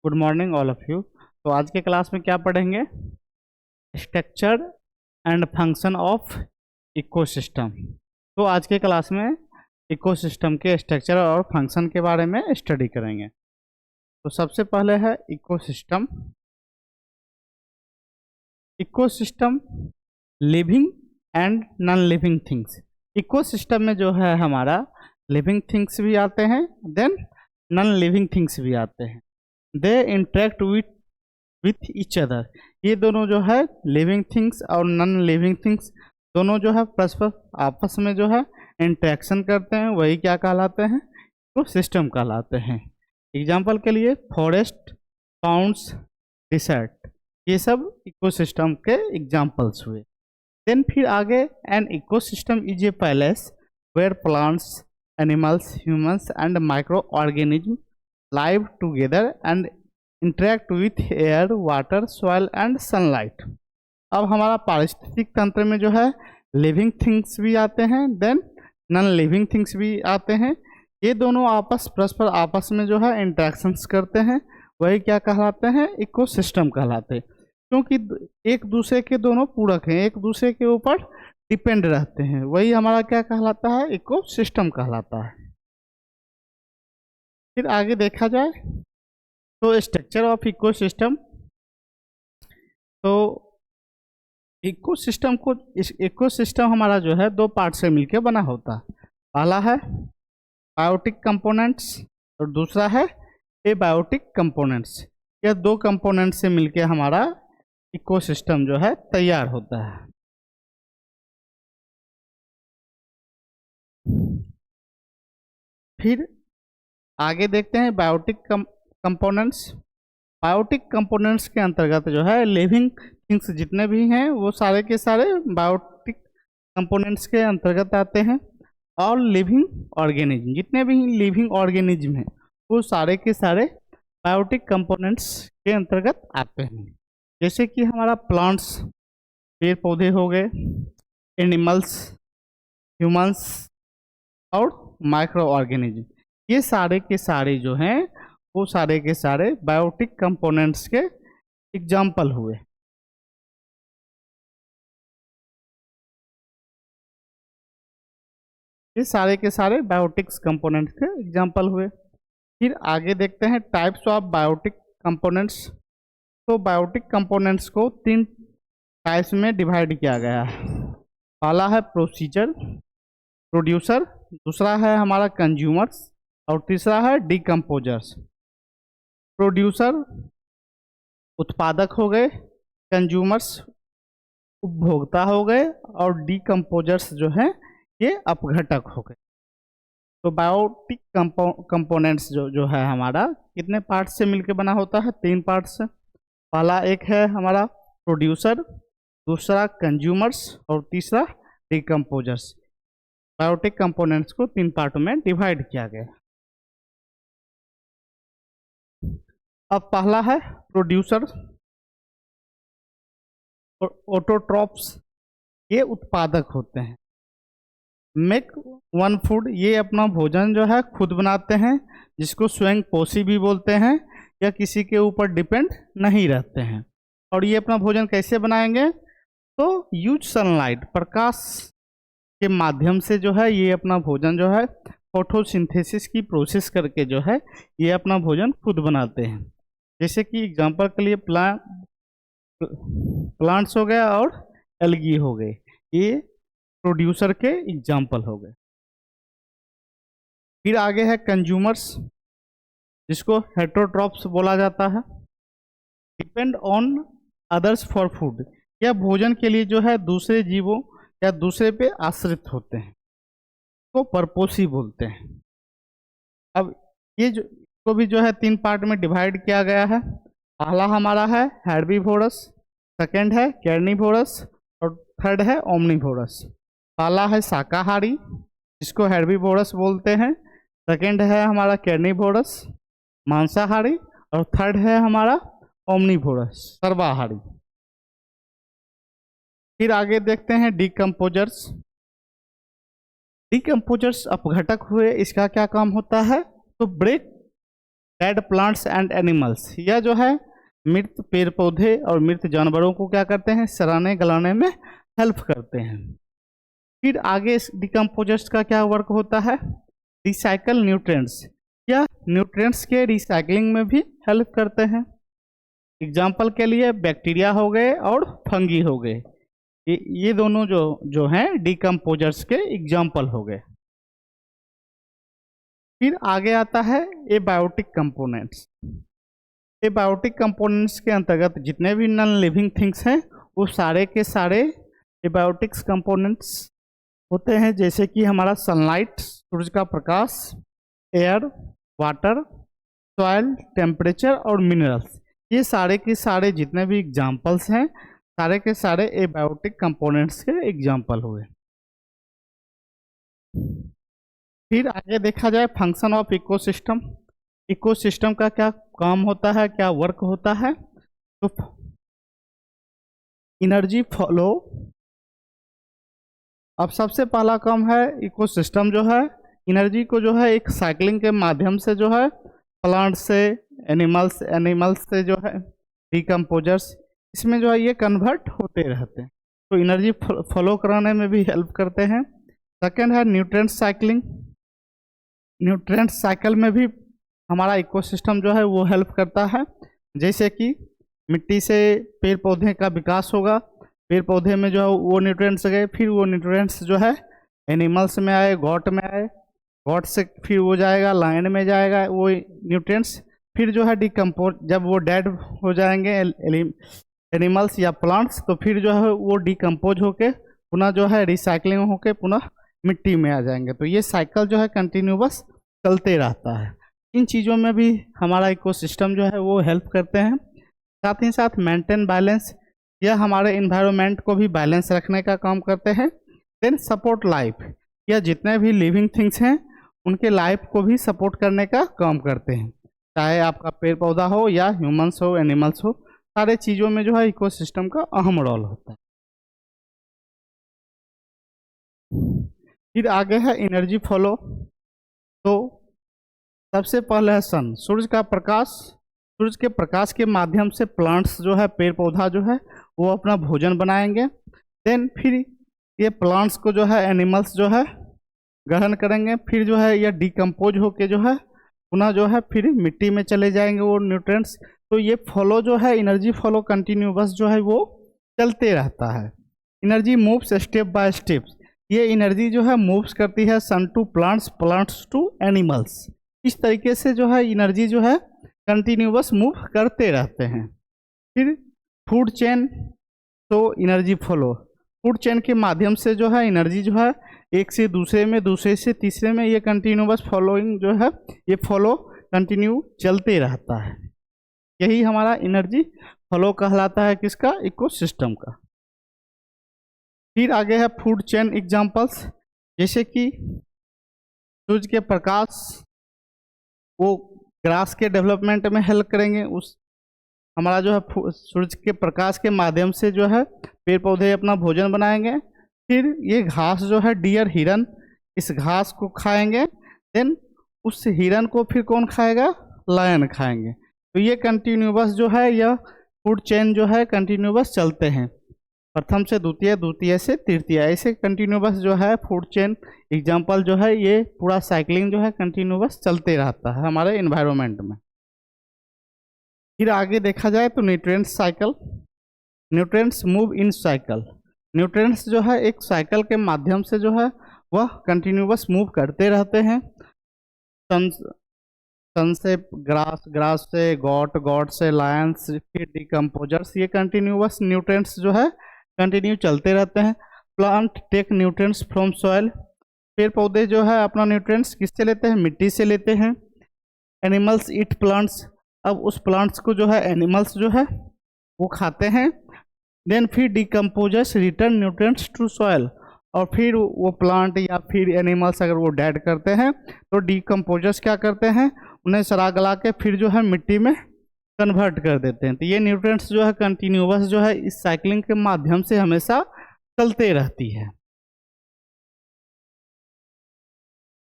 Good morning all of you. तो आज के क्लास में क्या पढ़ेंगे? Structure and function of ecosystem. तो आज के क्लास में इकोसिस्टम के स्ट्रक्चर और फंक्शन के बारे में स्टडी करेंगे। तो सबसे पहले है ecosystem. Ecosystem living and non living things. Ecosystem में जो है हमारा लिविंग थिंग्स भी आते हैं, देन नॉन लिविंग थिंग्स भी आते हैं। They interact with each other. ये दोनों जो है लिविंग थिंग्स और नॉन लिविंग थिंग्स दोनों जो है परस्पर आपस में जो है इंटरेक्शन करते हैं, वही क्या कहलाते हैं? तो सिस्टम कहलाते हैं। एग्जाम्पल के लिए फॉरेस्ट, पाउंड्स, डिसर्ट, ये सब इकोसिस्टम के एग्जाम्पल्स हुए। देन फिर आगे, an ecosystem is a place where plants, animals, humans and micro organism live together and interact with air, water, soil and sunlight। अब हमारा पारिस्थितिक तंत्र में जो है लिविंग थिंग्स भी आते हैं, देन नॉन लिविंग थिंग्स भी आते हैं। ये दोनों परस्पर आपस में जो है इंटरेक्शंस करते हैं, वही क्या कहलाते हैं? इकोसिस्टम कहलाते हैं। क्योंकि एक दूसरे के दोनों पूरक हैं, एक दूसरे के ऊपर डिपेंड रहते हैं, वही हमारा क्या कहलाता है? इकोसिस्टम कहलाता है। फिर आगे देखा जाए तो स्ट्रक्चर ऑफ इकोसिस्टम। तो इकोसिस्टम हमारा जो है दो पार्ट से मिलकर बना होता है। पहला है बायोटिक कंपोनेंट्स और दूसरा है एबायोटिक कंपोनेंट्स। यह दो कंपोनेंट से मिलकर हमारा इकोसिस्टम जो है तैयार होता है। फिर आगे देखते हैं बायोटिक कंपोनेंट्स। बायोटिक कंपोनेंट्स के अंतर्गत जो है लिविंग थिंग्स जितने भी हैं वो सारे के सारे बायोटिक कंपोनेंट्स के अंतर्गत आते हैं, और लिविंग ऑर्गेनिज्म जितने भी लिविंग ऑर्गेनिज्म हैं वो सारे के सारे बायोटिक कंपोनेंट्स के अंतर्गत आते हैं। जैसे कि हमारा प्लांट्स, पेड़ पौधे हो गए, एनिमल्स, ह्यूमंस और माइक्रो ऑर्गेनिज्म, ये सारे के सारे जो हैं वो सारे के सारे बायोटिक कंपोनेंट्स के एग्जाम्पल हुए। ये सारे के सारे बायोटिक्स कंपोनेंट्स के एग्जाम्पल हुए। फिर आगे देखते हैं टाइप्स ऑफ बायोटिक कंपोनेंट्स। तो बायोटिक कंपोनेंट्स को तीन टाइप्स में डिवाइड किया गया है। पहला है प्रोड्यूसर, दूसरा है हमारा कंज्यूमर्स और तीसरा है डिकम्पोजर्स। प्रोड्यूसर उत्पादक हो गए, कंज्यूमर्स उपभोक्ता हो गए और डिकम्पोजर्स जो है ये अपघटक हो गए। तो बायोटिक कंपोनेंट्स जो है हमारा कितने पार्ट से मिलकर बना होता है? तीन पार्ट से। पहला एक है हमारा प्रोड्यूसर, दूसरा कंज्यूमर्स और तीसरा डिकम्पोजर्स। बायोटिक कंपोनेंट्स को तीन पार्ट में डिवाइड किया गया। अब पहला है प्रोड्यूसर। ऑटोट्रॉप्स ये उत्पादक होते हैं। मेक वन फूड, ये अपना भोजन जो है खुद बनाते हैं, जिसको स्वयं पोषी भी बोलते हैं, या किसी के ऊपर डिपेंड नहीं रहते हैं। और ये अपना भोजन कैसे बनाएंगे? तो यूज सनलाइट, प्रकाश के माध्यम से जो है ये अपना भोजन जो है फोटोसिंथेसिस की प्रोसेस करके जो है ये अपना भोजन खुद बनाते हैं। जैसे कि एग्जांपल के लिए प्लांट्स हो गया और एल्गी हो गए, ये प्रोड्यूसर के एग्जांपल हो गए। फिर आगे है कंज्यूमर्स, जिसको हेटेरोट्रॉप्स बोला जाता है। Depend on others for food, यह भोजन के लिए जो है दूसरे जीवों या दूसरे पे आश्रित होते हैं, को परपोषी बोलते हैं। अब ये को भी जो है तीन पार्ट में डिवाइड किया गया है। पहला हमारा है हेर्बिवोरस, सेकंड है कैर्निवोरस और थर्ड है ओमनिवोरस। पहला है शाकाहारी, जिसको हेर्बिवोरस बोलते हैं, सेकंड है हमारा कैर्निवोरस मांसाहारी और थर्ड है हमारा ओमनिवोरस सर्वाहारी। फिर आगे देखते हैं डिकम्पोजर्स। डिकम्पोजर्स अपघटक हुए, इसका क्या काम होता है? तो break dead plants and animals, यह जो है मृत पेड़ पौधे और मृत जानवरों को क्या करते हैं, सड़ाने गलाने में हेल्प करते हैं। फिर आगे इस डिकम्पोजर्स का क्या वर्क होता है, रिसाइकल न्यूट्रिएंट्स, यह न्यूट्रिएंट्स के रिसाइकलिंग में भी हेल्प करते हैं। एग्जाम्पल के लिए बैक्टीरिया हो गए और फंगी हो गए, ये दोनों जो हैं डिकम्पोजर्स के एग्जाम्पल हो गए। फिर आगे आता है एबायोटिक कंपोनेंट्स। एबायोटिक कंपोनेंट्स के अंतर्गत जितने भी नॉन लिविंग थिंग्स हैं वो सारे के सारे एबायोटिक्स कंपोनेंट्स होते हैं, जैसे कि हमारा सनलाइट, सूरज का प्रकाश, एयर, वाटर, सॉइल, टेम्परेचर और मिनरल्स, ये सारे के सारे जितने भी एग्जाम्पल्स हैं सारे के सारे एबायोटिक कंपोनेंट्स के एग्जाम्पल हुए। फिर आगे देखा जाए फंक्शन ऑफ इकोसिस्टम। इकोसिस्टम का क्या काम होता है, क्या वर्क होता है, तो एनर्जी फ्लो। अब सबसे पहला काम है इकोसिस्टम जो है एनर्जी को जो है एक साइकिलिंग के माध्यम से जो है प्लांट से एनिमल्स से जो है डिकम्पोजर्स, इसमें जो है ये कन्वर्ट होते रहते हैं, तो एनर्जी फ्लो कराने में भी हेल्प करते हैं। सेकेंड है न्यूट्रिएंट साइकिलिंग। न्यूट्रिएंट साइकिल में भी हमारा इकोसिस्टम जो है वो हेल्प करता है, जैसे कि मिट्टी से पेड़ पौधे का विकास होगा, पेड़ पौधे में जो है वो न्यूट्रिएंट्स गए, फिर वो न्यूट्रिएंट्स जो है एनिमल्स में आए, गॉट में आए, गॉट से फिर वो जाएगा लैंड में जाएगा वो न्यूट्रिएंट्स, फिर जो है डिकम्पोज, जब वो डेड हो जाएंगे एनिमल्स या प्लांट्स, तो फिर जो है वो डिकम्पोज होके पुनः जो है रिसाइकलिंग होके पुनः मिट्टी में आ जाएंगे। तो ये साइकिल जो है कंटिन्यूअस चलते रहता है। इन चीज़ों में भी हमारा इकोसिस्टम जो है वो हेल्प करते हैं। साथ ही साथ मेंटेन बैलेंस, यह हमारे इन्वायरमेंट को भी बैलेंस रखने का काम करते हैं। देन सपोर्ट लाइफ, यह जितने भी लिविंग थिंग्स हैं उनके लाइफ को भी सपोर्ट करने का काम करते हैं, चाहे आपका पेड़ पौधा हो या ह्यूमंस हो, एनिमल्स हो, सारे चीज़ों में जो है इकोसिस्टम का अहम रोल होता है। फिर आगे है एनर्जी फ्लो। तो सबसे पहले है सन, सूरज का प्रकाश। सूरज के प्रकाश के माध्यम से प्लांट्स जो है, पेड़ पौधा जो है वो अपना भोजन बनाएंगे। देन फिर ये प्लांट्स को जो है एनिमल्स जो है ग्रहण करेंगे, फिर जो है ये डिकम्पोज होके जो है पुनः जो है फिर मिट्टी में चले जाएंगे वो न्यूट्रिएंट्स। तो ये फ्लो जो है एनर्जी फ्लो कंटिन्यूअस जो है वो चलते रहता है। Energy moves step by step, ये एनर्जी जो है मूव्स करती है sun to plants, plants to animals, इस तरीके से जो है एनर्जी जो है कंटिन्यूअस मूव करते रहते हैं। फिर फूड चेन, तो एनर्जी फ्लो, फूड चेन के माध्यम से जो है एनर्जी जो है एक से दूसरे में, दूसरे से तीसरे में, ये कंटिन्यूअस फॉलोइंग जो है ये फॉलो कंटिन्यू चलते रहता है। यही हमारा एनर्जी फ्लो कहलाता है, किसका, इकोसिस्टम का। फिर आगे है फूड चेन एग्जांपल्स, जैसे कि सूरज के प्रकाश वो ग्रास के डेवलपमेंट में हेल्प करेंगे, उस हमारा जो है सूरज के प्रकाश के माध्यम से जो है पेड़ पौधे अपना भोजन बनाएंगे। फिर ये घास जो है डियर, हिरन इस घास को खाएंगे, देन उस हिरन को फिर कौन खाएगा, लायन खाएंगे। तो ये कंटिन्यूअस जो है यह फूड चेन जो है कंटिन्यूअस चलते हैं, प्रथम से द्वितीय, द्वितीय से तृतीय, ऐसे कंटिन्यूअस जो है फूड चेन एग्जाम्पल जो है ये पूरा साइकिलिंग जो है कंटिन्यूअस चलते रहता है हमारे एनवायरनमेंट में। फिर आगे देखा जाए तो nutrients cycle. Nutrients move in cycle, nutrients जो है एक साइकिल के माध्यम से जो है वह कंटिन्यूअस मूव करते रहते हैं। सन से ग्रास, ग्रास से गॉट, गॉट से लायंस, फिर डिकम्पोजर्स, ये कंटिन्यूअस न्यूट्रिएंट्स जो है कंटिन्यू चलते रहते हैं। Plant take nutrients from soil, पेड़ पौधे जो है अपना न्यूट्रिएंट्स किससे लेते हैं, मिट्टी से लेते हैं। एनिमल्स ईट प्लांट्स, अब उस प्लांट्स को जो है एनिमल्स जो है वो खाते हैं। देन फिर decomposers return nutrients to soil, और फिर वो प्लांट या फिर एनिमल्स अगर वो डेड करते हैं तो डिकम्पोजर्स क्या करते हैं, उन्हें सड़ा गला के फिर जो है मिट्टी में कन्वर्ट कर देते हैं। तो ये न्यूट्रिएंट्स जो है कंटिन्यूअस जो है इस साइकिलिंग के माध्यम से हमेशा चलते रहती है।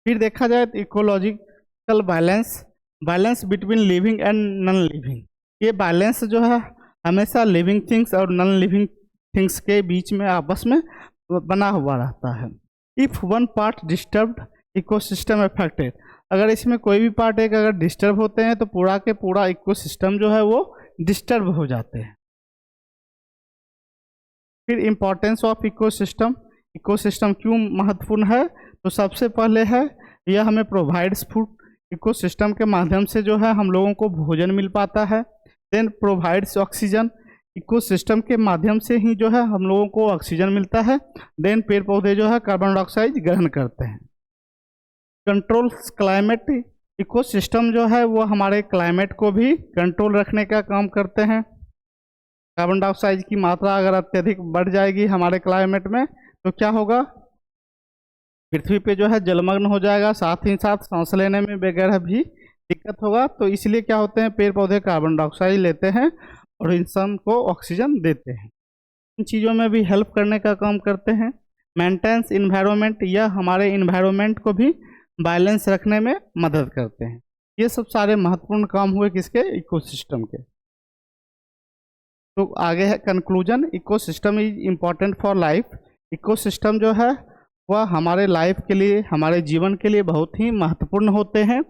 फिर देखा जाए तो ecological balance, balance between living and non living. ये बैलेंस जो है हमेशा लिविंग थिंग्स और नॉन लिविंग थिंग्स के बीच में आपस में बना हुआ रहता है। If one part disturbed ecosystem affected, अगर इसमें कोई भी पार्ट एक अगर डिस्टर्ब होते हैं तो पूरा के पूरा इकोसिस्टम जो है वो डिस्टर्ब हो जाते हैं। फिर इम्पोर्टेंस ऑफ इकोसिस्टम, इकोसिस्टम क्यों महत्वपूर्ण है, तो सबसे पहले है यह हमें प्रोवाइड्स फूड, इकोसिस्टम के माध्यम से जो है हम लोगों को भोजन मिल पाता है। देन प्रोवाइड्स ऑक्सीजन, इकोसिस्टम के माध्यम से ही जो है हम लोगों को ऑक्सीजन मिलता है। देन पेड़ पौधे जो है कार्बन डाइऑक्साइड ग्रहण करते हैं। कंट्रोल्स क्लाइमेट, इकोसिस्टम जो है वो हमारे क्लाइमेट को भी कंट्रोल रखने का काम करते हैं। कार्बन डाइऑक्साइड की मात्रा अगर अत्यधिक बढ़ जाएगी हमारे क्लाइमेट में तो क्या होगा, पृथ्वी पे जो है जलमग्न हो जाएगा, साथ ही साथ सांस लेने में वगैरह भी दिक्कत होगा। तो इसलिए क्या होते हैं, पेड़ पौधे कार्बन डाइऑक्साइड लेते हैं और इंसान को ऑक्सीजन देते हैं। इन चीज़ों में भी हेल्प करने का काम करते हैं। मेंटेनेंस इन्वायरमेंट, यह हमारे इन्वायरमेंट को भी बैलेंस रखने में मदद करते हैं। ये सब सारे महत्वपूर्ण काम हुए किसके, इकोसिस्टम के। तो आगे है conclusion, ecosystem is important for life. Ecosystem जो है वह हमारे लाइफ के लिए, हमारे जीवन के लिए बहुत ही महत्वपूर्ण होते हैं।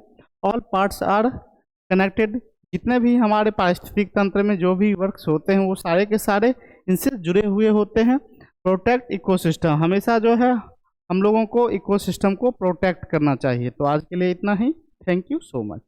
ऑल पार्ट्स आर कनेक्टेड, जितने भी हमारे पारिस्थितिक तंत्र में जो भी वर्क्स होते हैं वो सारे के सारे इनसे जुड़े हुए होते हैं। प्रोटेक्ट इकोसिस्टम, हमेशा जो है हम लोगों को इकोसिस्टम को प्रोटेक्ट करना चाहिए। तो आज के लिए इतना ही। Thank you so much.